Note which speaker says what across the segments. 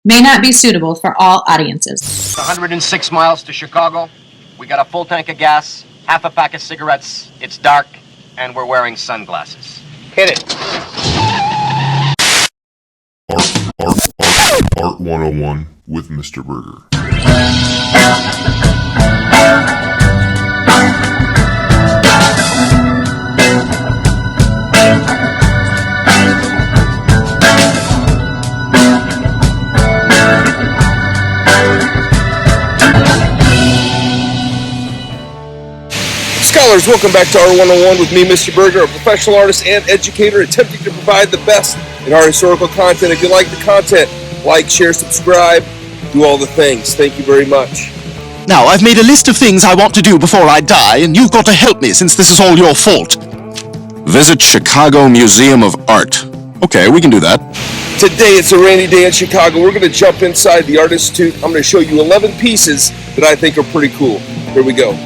Speaker 1: may not be suitable for all audiences.
Speaker 2: 106 miles to Chicago. We got a full tank of gas, half a pack of cigarettes. It's dark, and we're wearing sunglasses. Hit it.
Speaker 3: Art 101 with Mr. Burgher.
Speaker 4: Scholars, welcome back to Art 101 with me, Mr. Burgher, a professional artist and educator attempting to provide the best in our historical content. If you like the content, like, share, subscribe, do all the things. Thank you very much.
Speaker 5: Now, I've made a list of things I want to do before I die, and you've got to help me since this is all your fault.
Speaker 6: Visit Chicago Museum of Art. Okay, we can do that.
Speaker 4: Today, it's a rainy day in Chicago. We're going to jump inside the Art Institute. I'm going to show you 11 pieces that I think are pretty cool. Here we go.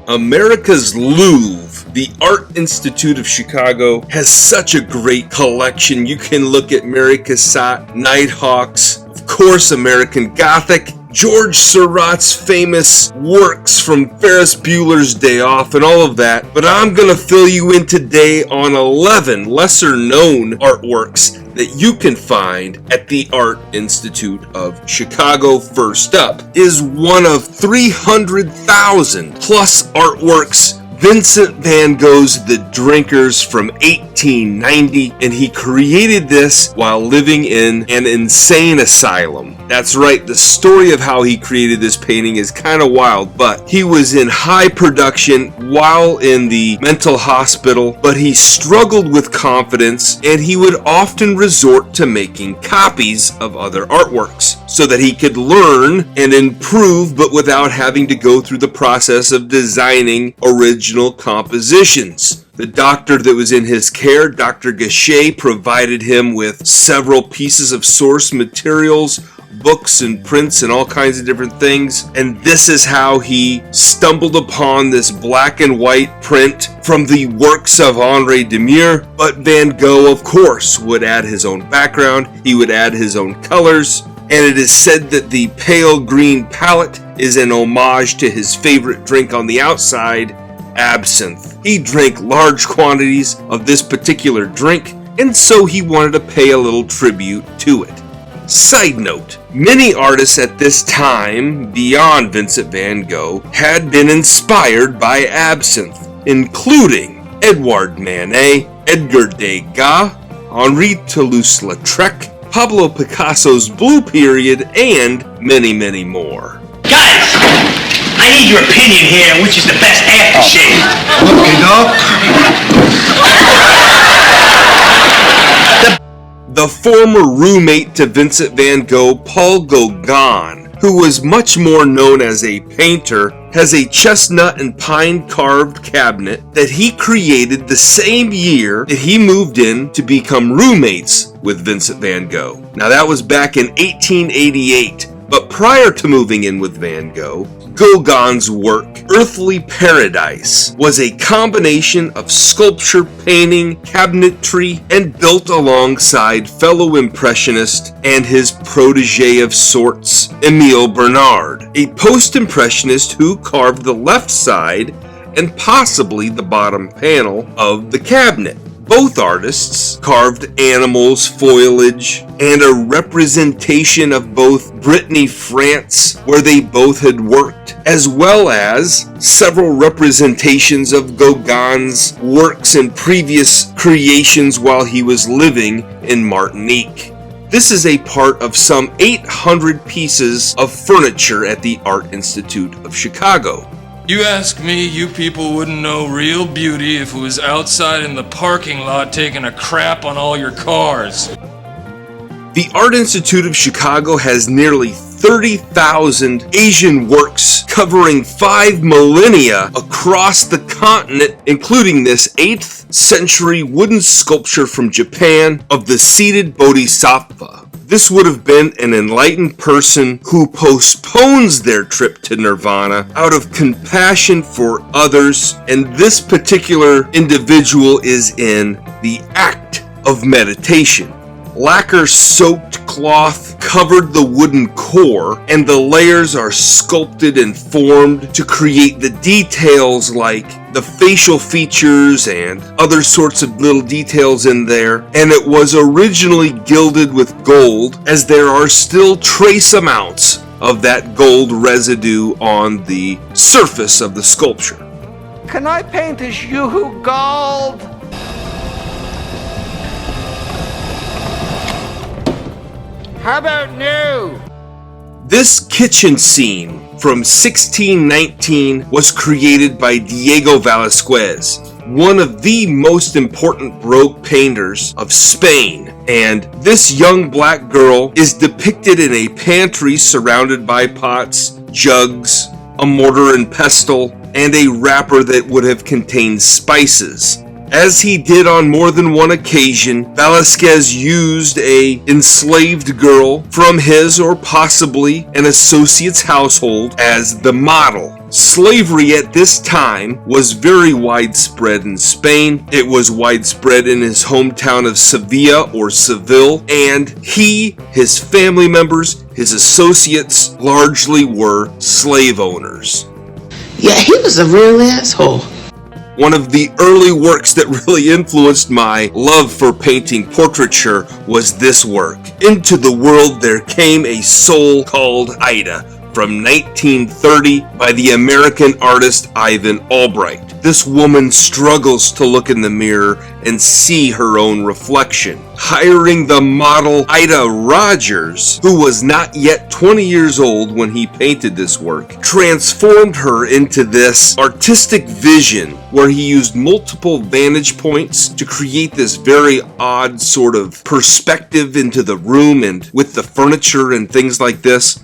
Speaker 4: America's Louvre, the Art Institute of Chicago, has such a great collection. You can look at Mary Cassatt, Nighthawks, of course American Gothic, George Seurat's famous works from Ferris Bueller's Day Off and all of that. But I'm going to fill you in today on 11 lesser known artworks that you can find at the Art Institute of Chicago. First up is one of 300,000 plus artworks, Vincent van Gogh's The Drinkers from 1890, and he created this while living in an insane asylum. That's right, the story of how he created this painting is kind of wild, but he was in high production while in the mental hospital, but he struggled with confidence, and he would often resort to making copies of other artworks so that he could learn and improve, but without having to go through the process of designing original compositions. The doctor that was in his care, Dr. Gauguin, provided him with several pieces of source materials, books and prints and all kinds of different things, and this is how he stumbled upon this black and white print from the works of Henri Demure. But Van Gogh, of course, would add his own background, he would add his own colors, and it is said that the pale green palette is an homage to his favorite drink on the outside, absinthe. He drank large quantities of this particular drink, and so he wanted to pay a little tribute to it. Side note, many artists at this time, beyond Vincent van Gogh, had been inspired by absinthe, including Edouard Manet, Edgar Degas, Henri Toulouse-Lautrec, Pablo Picasso's Blue Period, and many, many more.
Speaker 7: Guys, I need your opinion here on which is the best aftershave.
Speaker 8: Okay, dog.
Speaker 4: The former roommate to Vincent van Gogh, Paul Gauguin, who was much more known as a painter, has a chestnut and pine carved cabinet that he created the same year that he moved in to become roommates with Vincent van Gogh. Now that was back in 1888, but prior to moving in with Van Gogh, Gauguin's work, Earthly Paradise, was a combination of sculpture, painting, cabinetry, and built alongside fellow impressionist and his protege of sorts, Émile Bernard, a post-impressionist who carved the left side and possibly the bottom panel of the cabinet. Both artists carved animals, foliage, and a representation of both Brittany, France, where they both had worked, as well as several representations of Gauguin's works and previous creations while he was living in Martinique. This is a part of some 800 pieces of furniture at the Art Institute of Chicago.
Speaker 9: You ask me, you people wouldn't know real beauty if it was outside in the parking lot taking a crap on all your cars.
Speaker 4: The Art Institute of Chicago has nearly 30,000 Asian works covering 5 millennia across the continent, including this 8th century wooden sculpture from Japan of the seated Bodhisattva. This would have been an enlightened person who postpones their trip to nirvana out of compassion for others, and this particular individual is in the act of meditation. Lacquer-soaked cloth covered the wooden core, and the layers are sculpted and formed to create the details like the facial features and other sorts of little details in there. And it was originally gilded with gold, as there are still trace amounts of that gold residue on the surface of the sculpture.
Speaker 8: Can I paint as you gold? How about new?
Speaker 4: This kitchen scene from 1619 was created by Diego Velázquez, one of the most important Baroque painters of Spain. And this young black girl is depicted in a pantry surrounded by pots, jugs, a mortar and pestle, and a wrapper that would have contained spices. As he did on more than one occasion, Velázquez used an enslaved girl from his or possibly an associate's household as the model. Slavery at this time was very widespread in Spain. It was widespread in his hometown of Sevilla or Seville, and he, his family members, his associates largely were slave owners.
Speaker 10: Yeah, he was a real asshole.
Speaker 4: One of the early works that really influenced my love for painting portraiture was this work. Into the world there came a soul called Ida, from 1930 by the American artist Ivan Albright. This woman struggles to look in the mirror and see her own reflection. Hiring the model Ida Rogers, who was not yet 20 years old when he painted this work, transformed her into this artistic vision where he used multiple vantage points to create this very odd sort of perspective into the room and with the furniture and things like this.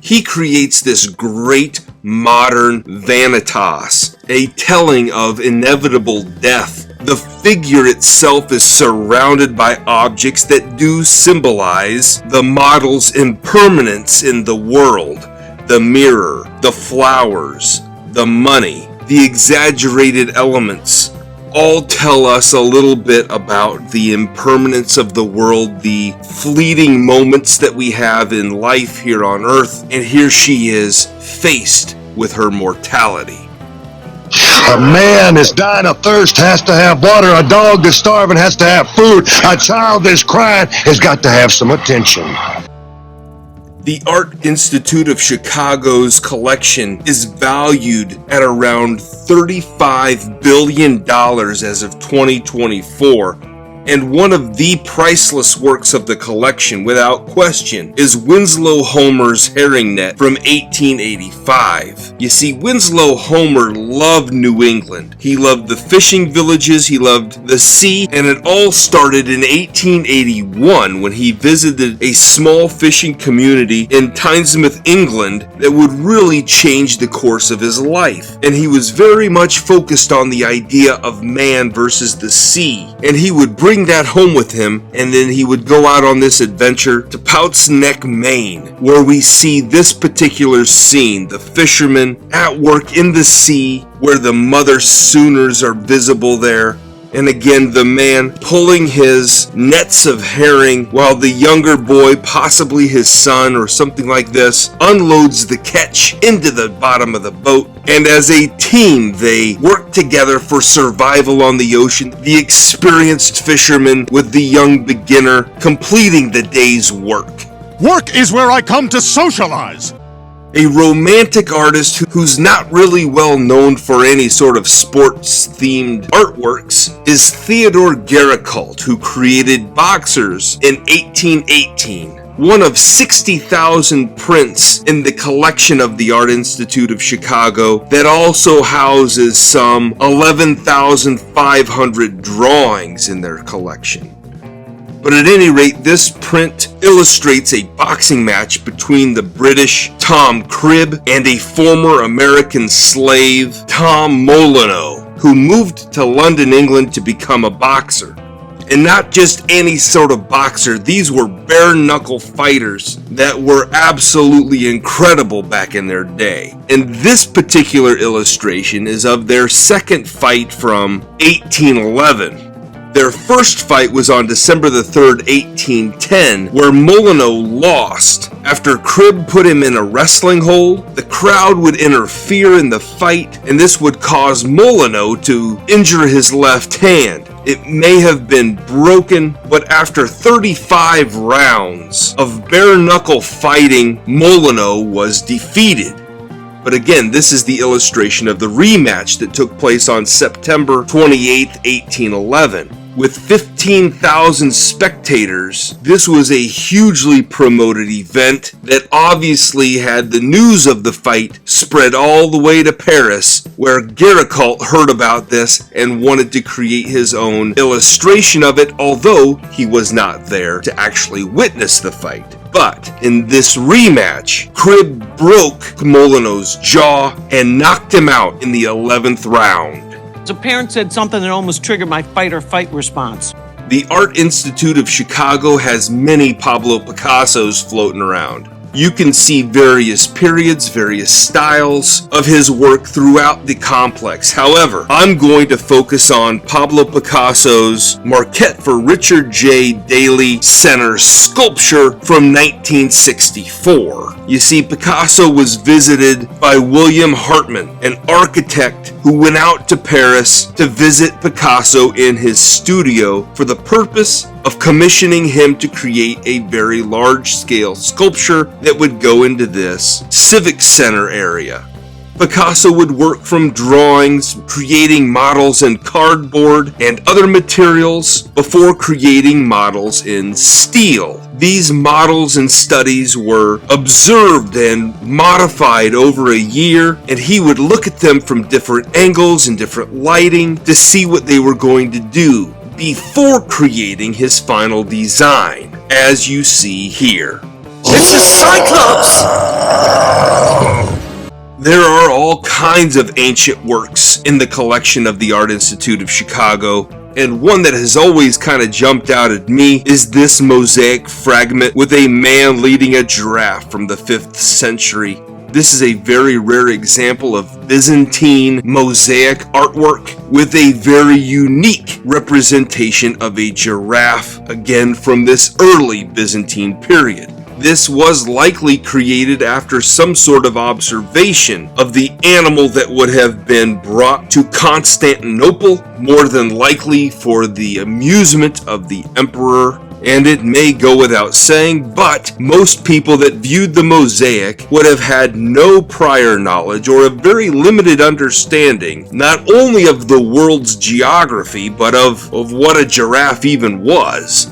Speaker 4: He creates this great modern vanitas, a telling of inevitable death. The figure itself is surrounded by objects that do symbolize the model's impermanence in the world. The mirror, the flowers, the money, the exaggerated elements, all tell us a little bit about the impermanence of the world, the fleeting moments that we have in life here on earth, and here she is faced with her mortality.
Speaker 11: A man that's dying of thirst has to have water. A dog that's starving has to have food. A child that's crying has got to have some attention.
Speaker 4: The Art Institute of Chicago's collection is valued at around $35 billion as of 2024, and one of the priceless works of the collection, without question, is Winslow Homer's herring net from 1885. You see, Winslow Homer loved New England. He loved the fishing villages, he loved the sea, and it all started in 1881 when he visited a small fishing community in Tynesmouth, England, that would really change the course of his life. And he was very much focused on the idea of man versus the sea, and he would bring that home with him, and then he would go out on this adventure to Pouts Neck, Maine, where we see this particular scene, the fisherman at work in the sea, where the mother sooners are visible there, and again the man pulling his nets of herring while the younger boy, possibly his son or something like this, unloads the catch into the bottom of the boat. And as a team, they work together for survival on the ocean, the experienced fisherman with the young beginner completing the day's work.
Speaker 5: Work is where I come to socialize.
Speaker 4: A romantic artist who's not really well known for any sort of sports-themed artworks is Theodore Géricault, who created Boxers in 1818. One of 60,000 prints in the collection of the Art Institute of Chicago that also houses some 11,500 drawings in their collection. But at any rate, this print illustrates a boxing match between the British Tom Cribb and a former American slave, Tom Molyneux, who moved to London, England to become a boxer. And not just any sort of boxer, these were bare-knuckle fighters that were absolutely incredible back in their day. And this particular illustration is of their second fight from 1811. Their first fight was on December the 3rd, 1810, where Molyneux lost. After Cribb put him in a wrestling hold, the crowd would interfere in the fight, and this would cause Molyneux to injure his left hand. It may have been broken, but after 35 rounds of bare-knuckle fighting, Molyneux was defeated. But again, this is the illustration of the rematch that took place on September 28, 1811. With 15,000 spectators, this was a hugely promoted event that obviously had the news of the fight spread all the way to Paris, where Géricault heard about this and wanted to create his own illustration of it, although he was not there to actually witness the fight. But in this rematch, Cribb broke Molyneux's jaw and knocked him out in the 11th round.
Speaker 12: A parent said something that almost triggered my fight-or-fight response.
Speaker 4: The Art Institute of Chicago has many Pablo Picassos floating around. You can see various periods, various styles of his work throughout the complex. However, I'm going to focus on Pablo Picasso's Maquette for Richard J. Daley Center sculpture from 1964. You see, Picasso was visited by William Hartmann, an architect who went out to Paris to visit Picasso in his studio for the purpose of commissioning him to create a very large-scale sculpture that would go into this civic center area. Picasso would work from drawings, creating models in cardboard and other materials before creating models in steel. These models and studies were observed and modified over a year, and he would look at them from different angles and different lighting to see what they were going to do before creating his final design, as you see here.
Speaker 8: It's a Cyclops!
Speaker 4: There are all kinds of ancient works in the collection of the Art Institute of Chicago, and one that has always kind of jumped out at me is this mosaic fragment with a man leading a giraffe from the 5th century. This is a very rare example of Byzantine mosaic artwork with a very unique representation of a giraffe, again from this early Byzantine period. This was likely created after some sort of observation of the animal that would have been brought to Constantinople, more than likely for the amusement of the emperor. And it may go without saying, but most people that viewed the mosaic would have had no prior knowledge or a very limited understanding, not only of the world's geography, but of what a giraffe even was.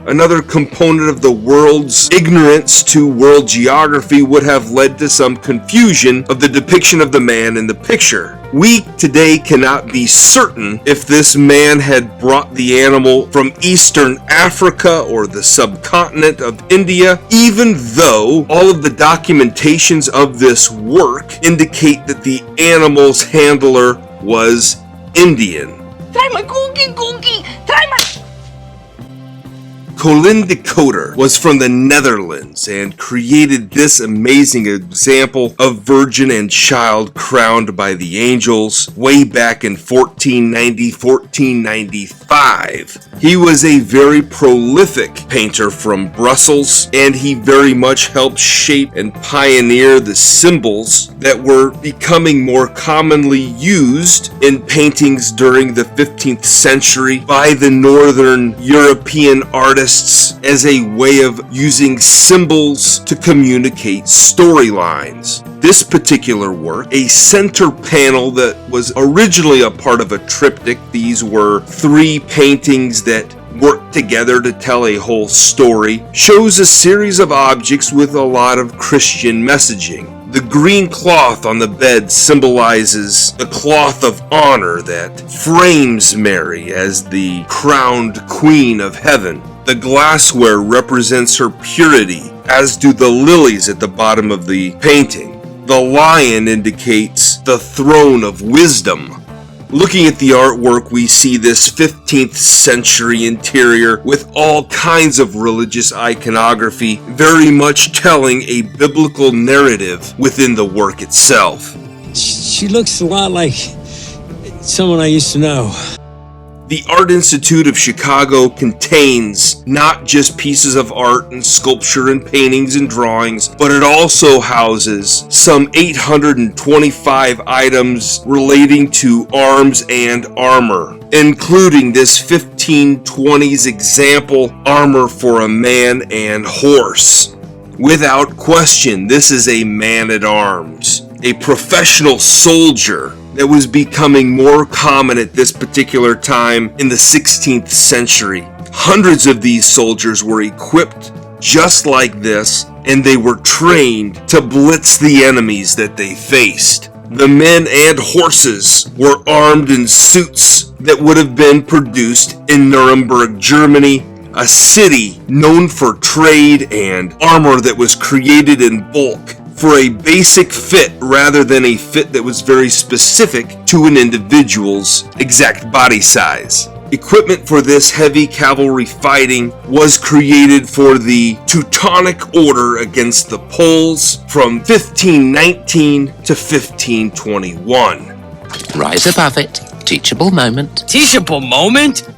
Speaker 4: Another component of the world's ignorance to world geography would have led to some confusion of the depiction of the man in the picture. We today cannot be certain if this man had brought the animal from Eastern Africa or the subcontinent of India, even though all of the documentations of this work indicate that the animal's handler was Indian.
Speaker 8: Try my cookie! Try my...
Speaker 4: Coter was from the Netherlands and created this amazing example of Virgin and Child crowned by the angels way back in 1495. He was a very prolific painter from Brussels, and he very much helped shape and pioneer the symbols that were becoming more commonly used in paintings during the 15th century by the Northern European artists as a way of using symbols to communicate storylines. This particular work, a center panel that was originally a part of a triptych, these were 3 paintings that worked together to tell a whole story, shows a series of objects with a lot of Christian messaging. The green cloth on the bed symbolizes the cloth of honor that frames Mary as the crowned queen of heaven. The glassware represents her purity, as do the lilies at the bottom of the painting. The lion indicates the throne of wisdom. Looking at the artwork, we see this 15th century interior with all kinds of religious iconography, very much telling a biblical narrative within the work itself.
Speaker 13: She looks a lot like someone I used to know.
Speaker 4: The Art Institute of Chicago contains not just pieces of art and sculpture and paintings and drawings, but it also houses some 825 items relating to arms and armor, including this 1520s example armor for a man and horse. Without question, this is a man-at-arms, a professional soldier that was becoming more common at this particular time in the 16th century. Hundreds of these soldiers were equipped just like this, and they were trained to blitz the enemies that they faced. The men and horses were armed in suits that would have been produced in Nuremberg, Germany, a city known for trade and armor that was created in bulk for a basic fit rather than a fit that was very specific to an individual's exact body size. Equipment for this heavy cavalry fighting was created for the Teutonic Order against the Poles from 1519 to 1521.
Speaker 13: Rise above it. Teachable moment.
Speaker 7: Teachable moment?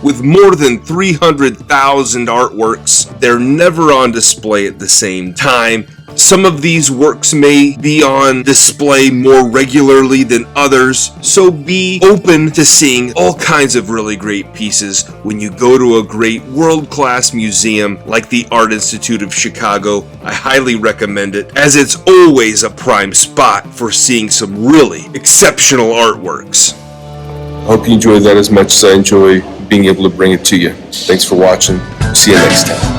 Speaker 4: With more than 300,000 artworks, they're never on display at the same time. Some of these works may be on display more regularly than others, so be open to seeing all kinds of really great pieces when you go to a great world-class museum like the Art Institute of Chicago. I highly recommend it, as it's always a prime spot for seeing some really exceptional artworks. I hope you enjoyed that as much as I enjoy being able to bring it to you. Thanks for watching. See you next time.